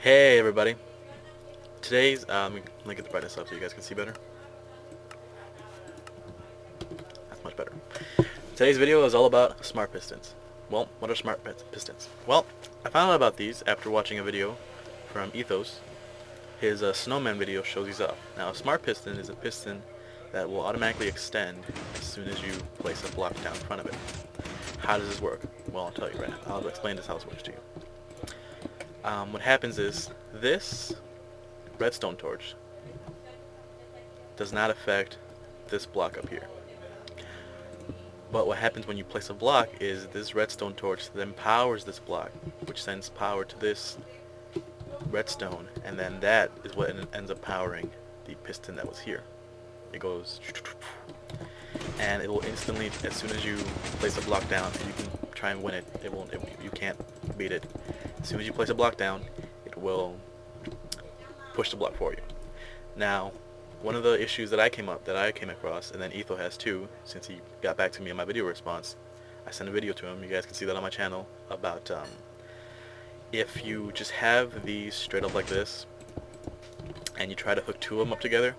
Hey everybody. Let me get the brightness up so you guys can see better. That's much better. Today's video is all about smart pistons. Well, what are smart pistons? Well, I found out about these after watching a video from Ethos. His snowman video shows these up. Now, a smart piston is a piston that will automatically extend as soon as you place a block down in front of it. How does this work? Well, I'll tell you right now. I'll explain this how this works to you. What happens is this redstone torch does not affect this block up here. But what happens when you place a block is this redstone torch then powers this block, which sends power to this redstone, and then that is what ends up powering the piston that was here. It goes, and it will instantly, as soon as you place a block down, and you can try and win it, you can't beat it. As soon as you place a block down, it will push the block for you. Now, one of the issues that I came across, and then Ethos has too, since he got back to me in my video response, I sent a video to him. You guys can see that on my channel about if you just have these straight up like this, and you try to hook two of them up together,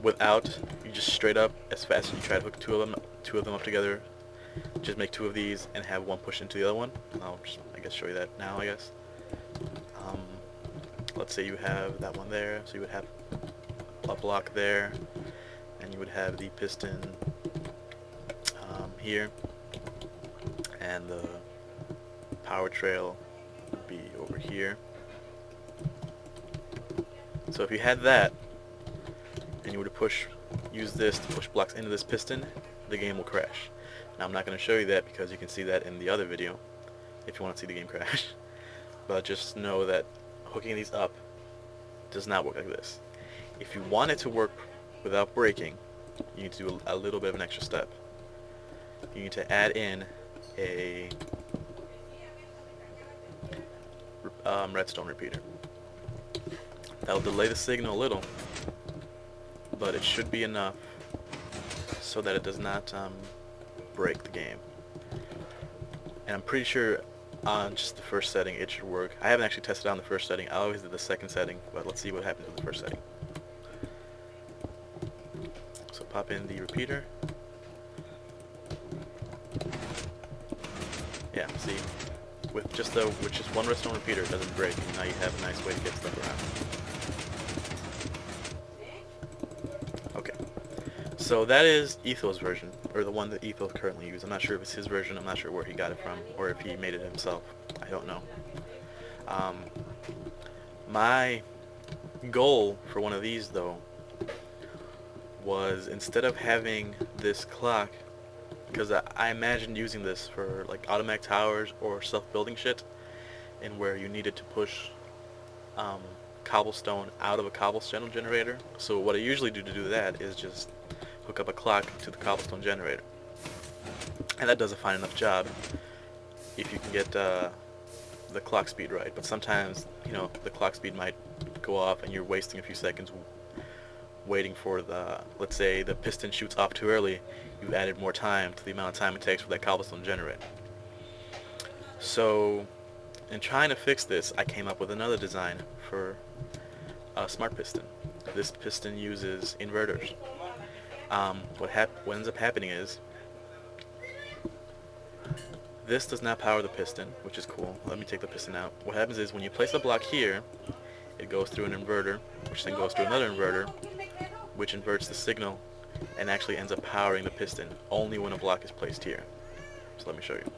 you just straight up as fast as you try to hook two of them up together. Just make two of these and have one push into the other one. I'll just, I guess, show you that now, I guess. Let's say you have that one there, so you would have a block there, and you would have the piston here, and the power trail would be over here. So if you had that, and you were to use this to push blocks into this piston, the game will crash. Now, I'm not going to show you that because you can see that in the other video if you want to see the game crash. But just know that hooking these up does not work like this. If you want it to work without breaking, you need to do a little bit of an extra step. You need to add in a redstone repeater. That'll delay the signal a little, but it should be enough so that it does not break the game. And I'm pretty sure on just the first setting it should work. I haven't actually tested on the first setting. I always did the second setting, but let's see what happens with the first setting. So pop in the repeater. Yeah, see, with just one redstone repeater, it doesn't break. And now you have a nice way to get stuff around. Okay, so that is Ethos version, or the one that Ethos currently uses. I'm not sure if it's his version. I'm not sure where he got it from, or if he made it himself. I don't know. My goal for one of these, though, was instead of having this clock, because I imagined using this for like automatic towers or self-building shit, and where you needed to push cobblestone out of a cobblestone generator. So what I usually do to do that is just hook up a clock to the cobblestone generator, and that does a fine enough job if you can get the clock speed right. But sometimes, you know, the clock speed might go off and you're wasting a few seconds waiting for let's say the piston shoots off too early. You've added more time to the amount of time it takes for that cobblestone generator. So in trying to fix this, I came up with another design for a smart piston. This piston uses inverters. What ends up happening is this does not power the piston, which is cool. Let me take the piston out. What happens is when you place a block here, it goes through an inverter, which then goes through another inverter, which inverts the signal and actually ends up powering the piston only when a block is placed here. So let me show you.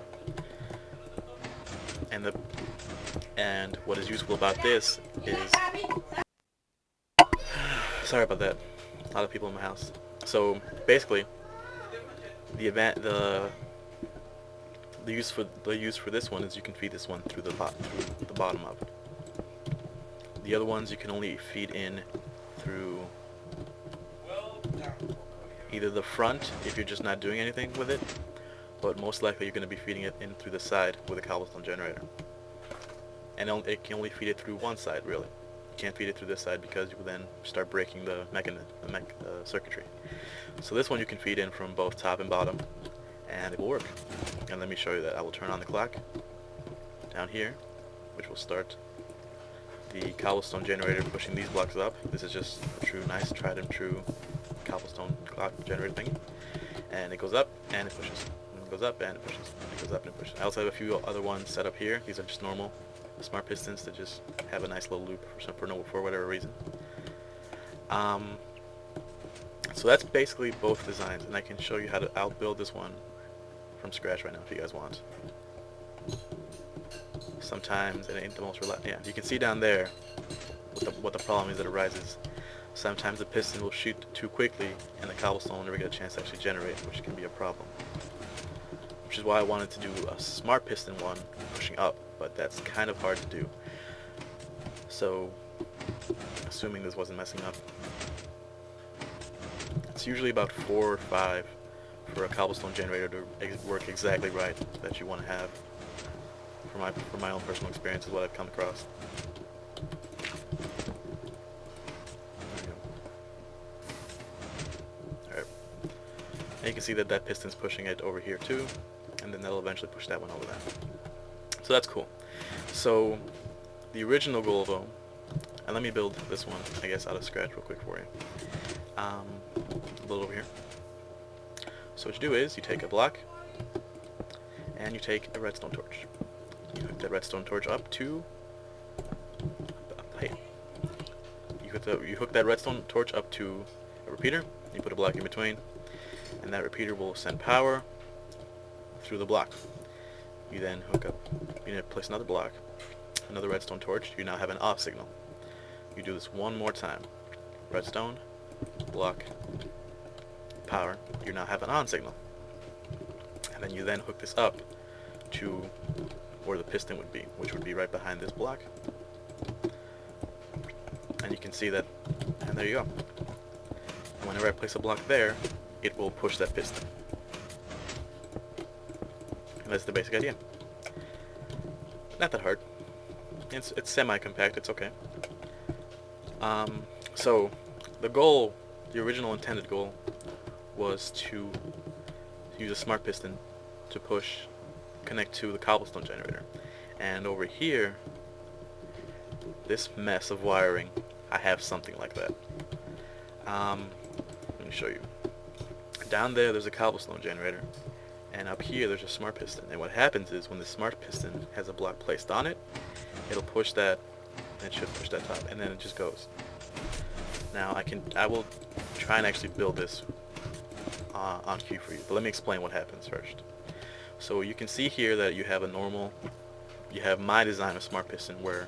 And what is useful about this is, sorry about that, a lot of people in my house. So basically, the use for this one is you can feed this one through the bottom of it. The other ones you can only feed in through either the front if you're just not doing anything with it, but most likely you're going to be feeding it in through the side with a cobblestone generator. And it can only feed it through one side, really. You can't feed it through this side because you will then start breaking the circuitry. So this one you can feed in from both top and bottom, and it will work. And let me show you that. I will turn on the clock down here, which will start the cobblestone generator pushing these blocks up. This is just a true, nice, tried and true cobblestone clock generator thing. And it goes up and it pushes. And it goes up and it pushes. And it goes up and it pushes. I also have a few other ones set up here. These are just normal smart pistons that just have a nice little loop for whatever reason. So that's basically both designs, and I can show you how to outbuild this one from scratch right now if you guys want. Sometimes it ain't the most reliable. Yeah, you can see down there what the problem is that arises. Sometimes the piston will shoot too quickly and the cobblestone will never get a chance to actually generate, which can be a problem. Which is why I wanted to do a smart piston one pushing up, but that's kind of hard to do. So, assuming this wasn't messing up, it's usually about 4 or 5 for a cobblestone generator to work exactly right that you want to have. For my own personal experience is what I've come across. Alright. And you can see that that piston's pushing it over here too, and then that'll eventually push that one over there. So that's cool. So the original goal though, and let me build this one, I guess, out of scratch real quick for you. A little over here. So what you do is you take a block and you take a redstone torch. You hook that redstone torch up to you hook that redstone torch up to a repeater. You put a block in between, and that repeater will send power through the block. You then hook up. You need to place another block, another redstone torch. You now have an off signal. You do this one more time. Redstone, block, power. You now have an on signal, and then you then hook this up to where the piston would be, which would be right behind this block. And you can see that, and there you go. And whenever I place a block there, it will push that piston. And that's the basic idea. Not that hard. It's semi-compact, it's okay. So the goal, the original intended goal, was to use a smart piston to connect to the cobblestone generator. And over here, this mess of wiring, I have something like that. Let me show you. Down there's a cobblestone generator, and up here there's a smart piston. And what happens is when the smart piston has a block placed on it, it'll push that, and it should push that top, and then it just goes. Now I will try and actually build this on cue for you, but let me explain what happens first. So you can see here that you have my design of smart piston where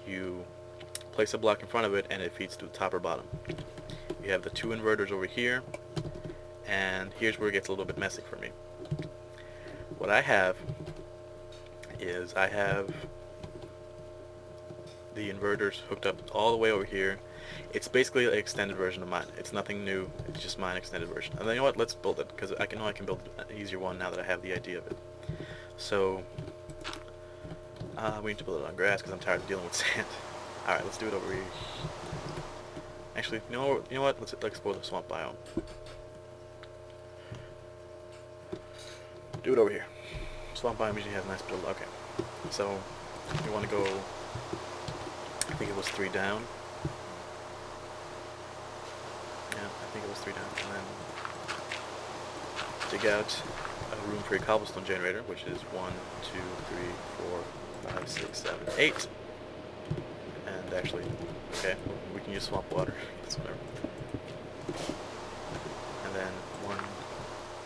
you place a block in front of it and it feeds to the top or bottom. You have the 2 inverters over here, and here's where it gets a little bit messy for me. What I have is I have the inverters hooked up all the way over here. It's basically an extended version of mine. It's nothing new. It's just mine extended version. And then you know what? Let's build it, because I can build an easier one now that I have the idea of it. So we need to build it on grass because I'm tired of dealing with sand. All right, let's do it over here. Actually, you know what? Let's explore the swamp biome. Do it over here. Swamp biome usually has a nice build. Okay, so you want to go. I think it was 3 down. I think it was 3 down, and then dig out a room for a cobblestone generator, which is 1, 2, 3, 4, 5, 6, 7, 8. And actually, okay, we can use swamp water. That's whatever. And then one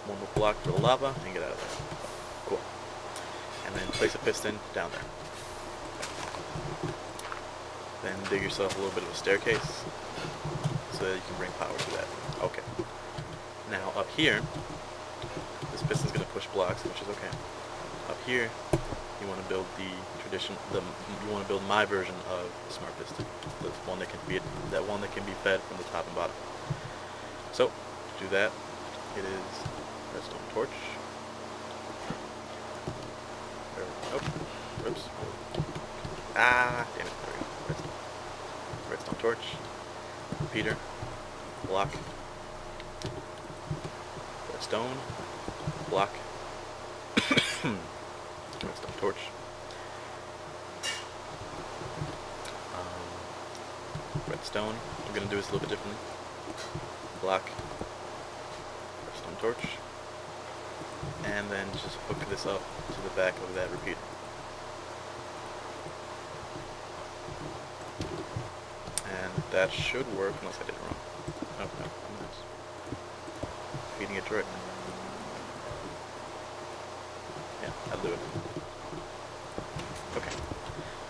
more block for the lava, and get out of there. Cool. And then place a piston down there. Then dig yourself a little bit of a staircase, so that you can bring power to that. Okay. Now up here, this piston's going to push blocks, which is okay. Up here, you want to build you want to build my version of the smart piston, the one that can be fed from the top and bottom. So to do that, it is redstone torch. Oh, oops. Ah, damn it. There we go. Redstone torch. Repeater. Block. Redstone. Block. Redstone torch. redstone. I'm going to do this a little bit differently. Block, redstone torch, and then just hook this up to the back of that repeater. And that should work, unless I did it wrong. Oh, no, I'm not. Feeding it directly. Yeah, that'll do it. Okay,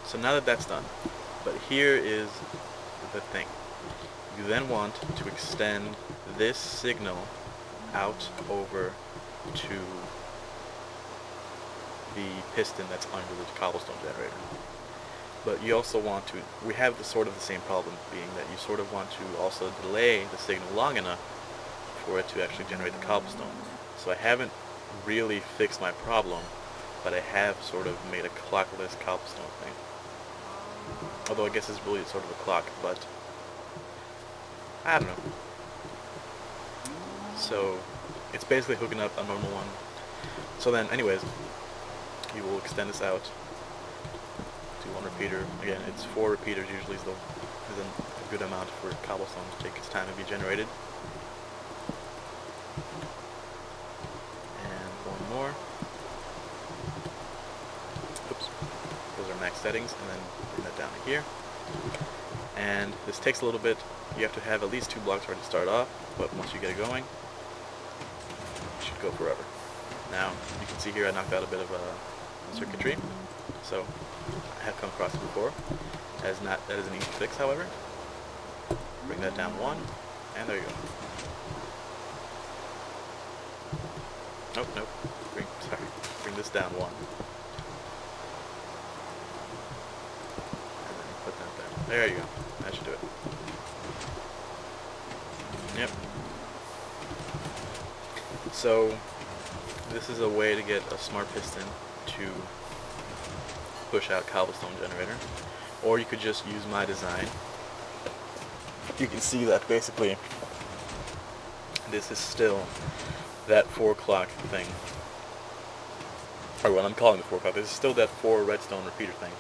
so now that that's done, but here is the thing. You then want to extend this signal out over to the piston that's under the cobblestone generator. But you also want to, we have the sort of the same problem, being that you sort of want to also delay the signal long enough for it to actually generate the cobblestone. So I haven't really fixed my problem, but I have sort of made a clockless cobblestone thing. Although I guess it's really sort of a clock, but I don't know. So it's basically hooking up a normal one. So then anyways, you will extend this out to one repeater. Again, it's 4 repeaters usually is a good amount for cobblestone to take its time to be generated. And one more. Oops. Those are max settings, and then bring that down to here. And this takes a little bit. You have to have at least 2 blocks ready to start off, but once you get it going, it should go forever. Now, you can see here I knocked out a bit of a circuitry, so I have come across it before. That is an easy fix, however. Bring that down 1, and there you go. Nope. Bring this down 1. And then put that there. There you go. That should do it. Yep. So this is a way to get a smart piston to push out cobblestone generator, or you could just use my design. You can see that basically this is still that 4 o'clock thing, or what I'm calling the 4 o'clock. This is still that 4 redstone repeater thing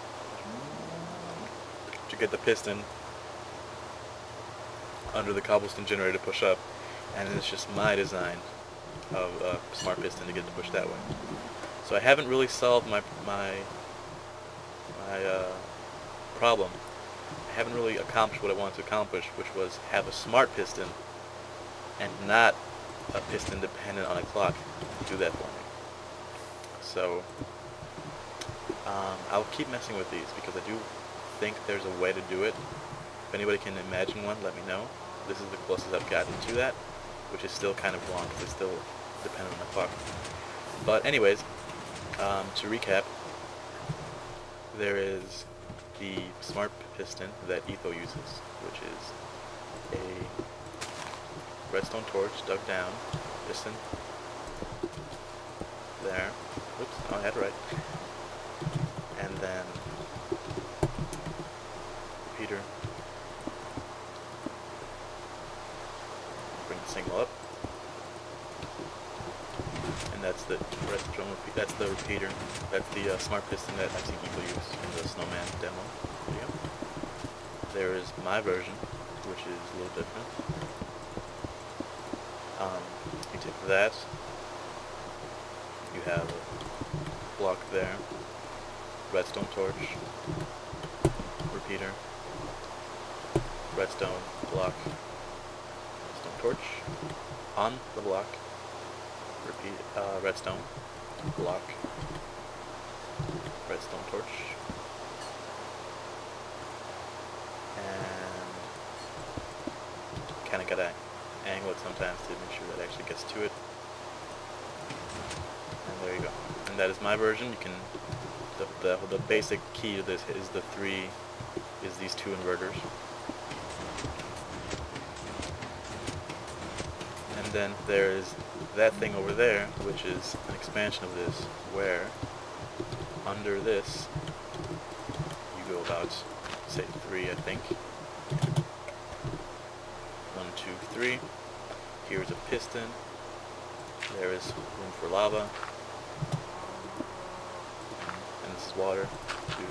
to get the piston under the cobblestone generator to push up, and it's just my design of a smart piston to get to push that way. So I haven't really solved my problem. I haven't really accomplished what I wanted to accomplish, which was have a smart piston and not a piston dependent on a clock to do that for me. So I'll keep messing with these because I do think there's a way to do it. If anybody can imagine one, let me know. This is the closest I've gotten to that, which is still kind of wrong because it's still dependent on the clock. But anyways, to recap, there is the smart piston that Ethos uses, which is a redstone torch dug down, piston there. Oops, oh, I had it right. And then repeater. Bring the signal up. And that's the redstone. That's the repeater. That's the smart piston that I've seen people use in the Snowman demo video. There is my version, which is a little different. You take that. You have a block there. Redstone torch. Repeater. Redstone block. Redstone torch. On the block. Repeat, redstone, block, redstone torch, and kind of gotta angle it sometimes to make sure that it actually gets to it. And there you go. And that is my version. You can the basic key to this is these 2 inverters. And then there is that thing over there, which is an expansion of this, where under this you go about, say, 3, I think. 1, 2, 3. Here's a piston. There is room for lava. And this is water. 2,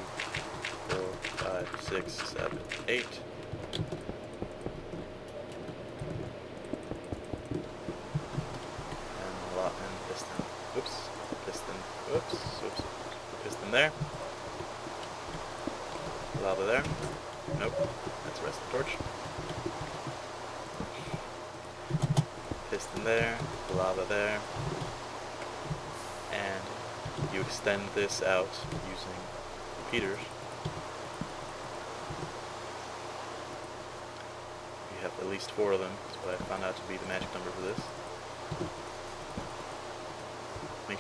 4, 5, 6, 7, 8. Piston there. Lava there. Nope, that's the rest of the torch. Piston there, lava there, and you extend this out using repeaters. You have at least 4 of them, that's what I found out to be the magic number for this.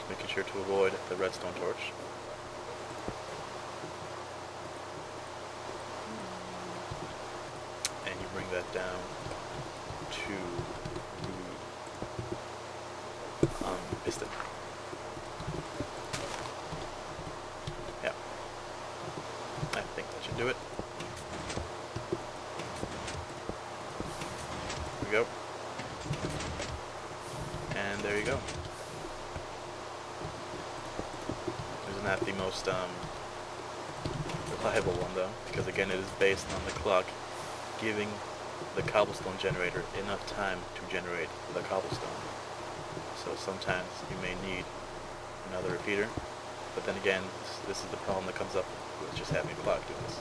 Making sure to avoid the redstone torch. And you bring that down to the piston. Yeah. I think that should do it. There we go. And there you go. Isn't that the most reliable one though? Because again it is based on the clock giving the cobblestone generator enough time to generate the cobblestone. So sometimes you may need another repeater, but then again this is the problem that comes up with just having a clock do this.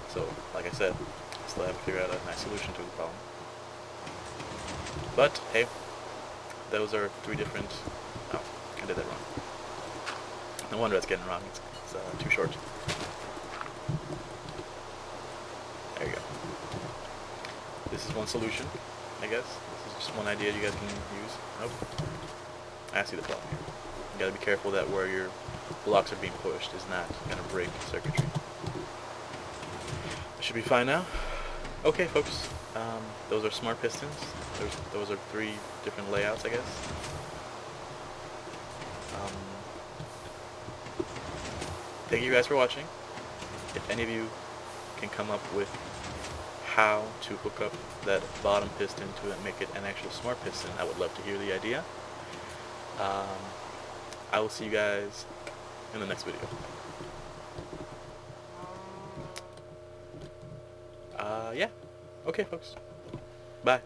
So like I said, I still haven't figured out a nice solution to the problem. But hey, those are 3 different... oh, I did that wrong. No wonder it's getting wrong, it's too short. There you go. This is one solution, I guess. This is just one idea you guys can use. Nope. I see the problem here. You gotta be careful that where your blocks are being pushed is not gonna break circuitry. It should be fine now. Okay, folks. Those are smart pistons. Those are 3 different layouts, I guess. Thank you guys for watching. If any of you can come up with how to hook up that bottom piston to make it an actual smart piston, I would love to hear the idea. I will see you guys in the next video. Yeah. Okay, folks. Bye.